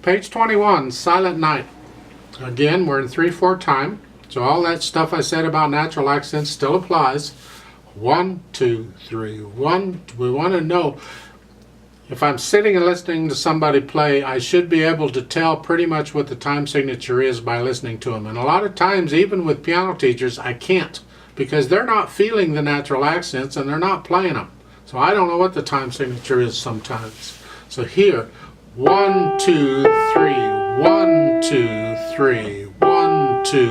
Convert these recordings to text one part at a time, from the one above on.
Page 21, Silent Night. Again, we're in 3/4 time, so all that stuff I said about natural accents still applies. 1, 2, 3, 1. We want to know, if I'm sitting and listening to somebody play, I should be able to tell pretty much what the time signature is by listening to them. And a lot of times, even with piano teachers, I can't, because they're not feeling the natural accents and they're not playing them. So I don't know what the time signature is sometimes. So here, 1, 2, 3, 1, 2, 3, 1, 2,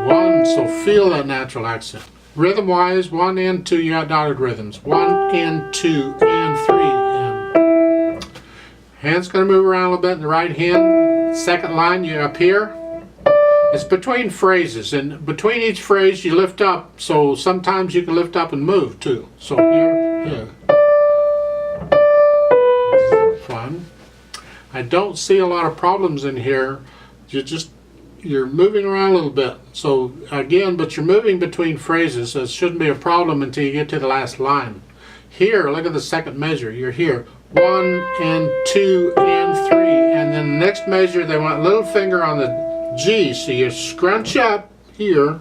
1. So feel that natural accent. Rhythm wise, 1 and 2, you got dotted rhythms. 1 and 2 and 3 and. Hand's going to move around a little bit in the right hand. Second line, you're up here. It's between phrases, and between each phrase you lift up, so sometimes you can lift up and move too. So here. Fun. I don't see a lot of problems in here. You're moving around a little bit. So again, but you're moving between phrases, so it shouldn't be a problem until you get to the last line. Here, look at the second measure. You're here. 1 and 2 and 3. And then the next measure, they want little finger on the G. So you scrunch up here.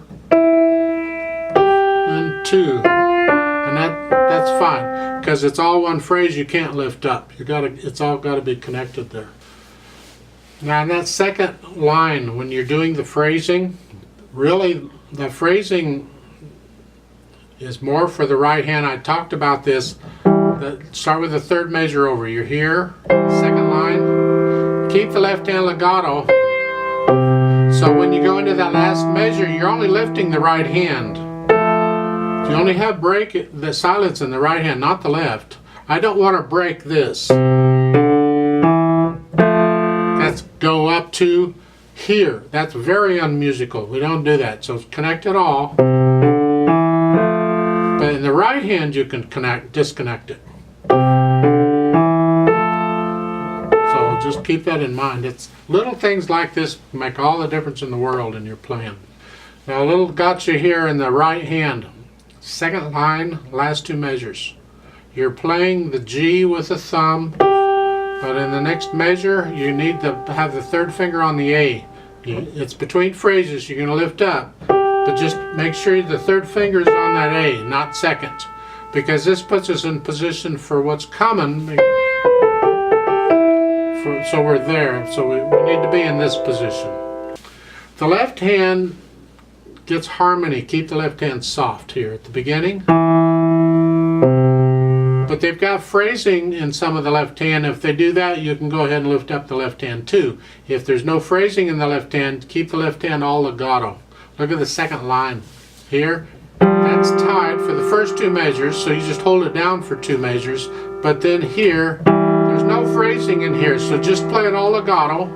And 2. And that's fine, because it's all one phrase. You can't lift up. It's all got to be connected there. Now in that second line, when you're doing the phrasing, really the phrasing is more for the right hand. I talked about this. Start with the third measure over. You're here, second line. Keep the left hand legato. So when you go into that last measure, you're only lifting the right hand. You only have the silence in the right hand, not the left. I don't want to break this. That's go up to here. That's very unmusical. We don't do that. So connect it all. But in the right hand you can disconnect it. So just keep that in mind. It's little things like this make all the difference in the world in your playing. Now a little gotcha here in the right hand. Second line, last two measures. You're playing the G with the thumb, but in the next measure you need to have the third finger on the A. It's between phrases. You're going to lift up, but just make sure the third finger is on that A, not second, because this puts us in position for what's coming. So we're there. So we need to be in this position. The left hand gets harmony. Keep the left hand soft here at the beginning. But they've got phrasing in some of the left hand. If they do that, you can go ahead and lift up the left hand too. If there's no phrasing in the left hand, keep the left hand all legato. Look at the second line here. That's tied for the first two measures, so you just hold it down for 2 measures. But then here, there's no phrasing in here, so just play it all legato.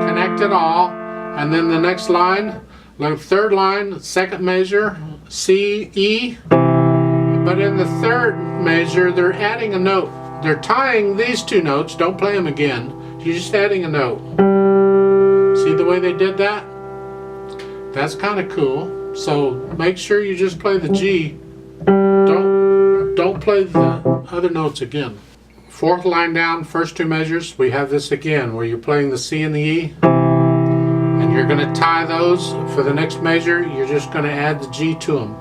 Connect it all. And then the next line, like third line, second measure, C, E. But in the third measure, they're adding a note. They're tying these 2 notes. Don't play them again. You're just adding a note. See the way they did that? That's kind of cool. So make sure you just play the G. Don't play the other notes again. Fourth line down, first 2 measures, we have this again, where you're playing the C and the E. And you're going to tie those. For the next measure, you're just going to add the G to them.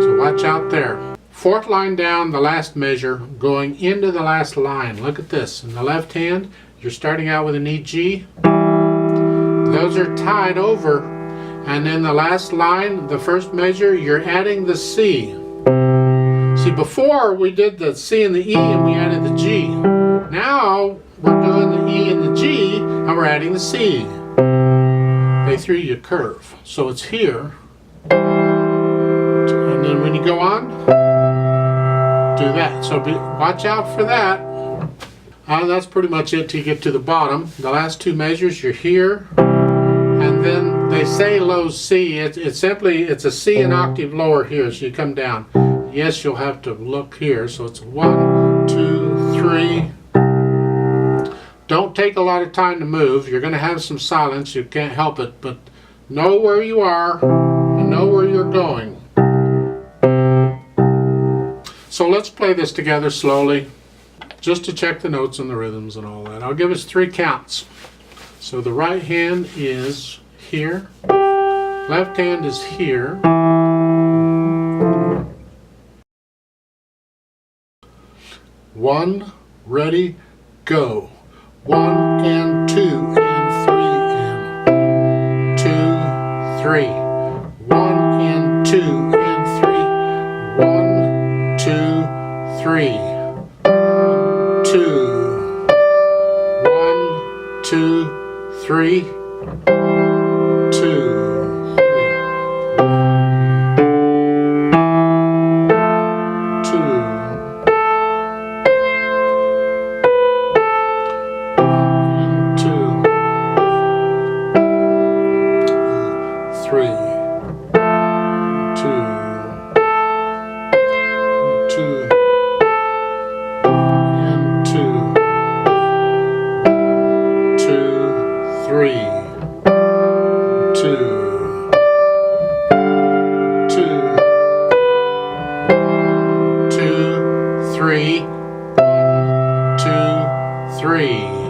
So watch out there. Fourth line down, the last measure, going into the last line. Look at this. In the left hand, you're starting out with an E, G. Those are tied over. And in the last line, the first measure, you're adding the C. See, before we did the C and the E and we added the G. Now we're doing the E and the G and we're adding the C. They threw you a curve. So it's here. And then when you go on, do that. So watch out for that. That's pretty much it till you get to the bottom. The last 2 measures, you're here. And then they say low C. It's simply a C an octave lower here, so you come down. Yes, you'll have to look here. So it's 1, 2, 3. Don't take a lot of time to move. You're going to have some silence. You can't help it, but know where you are and know where you're going. So let's play this together slowly. just to check the notes and the rhythms and all that. I'll give us 3 counts. So the right hand is here, left hand is here. 1, ready, go. 1 and 2 and 3 and 2, 3. 1 and 2 and 3. 1, 2, 3. 2. 1, 2, 3. 2. Three.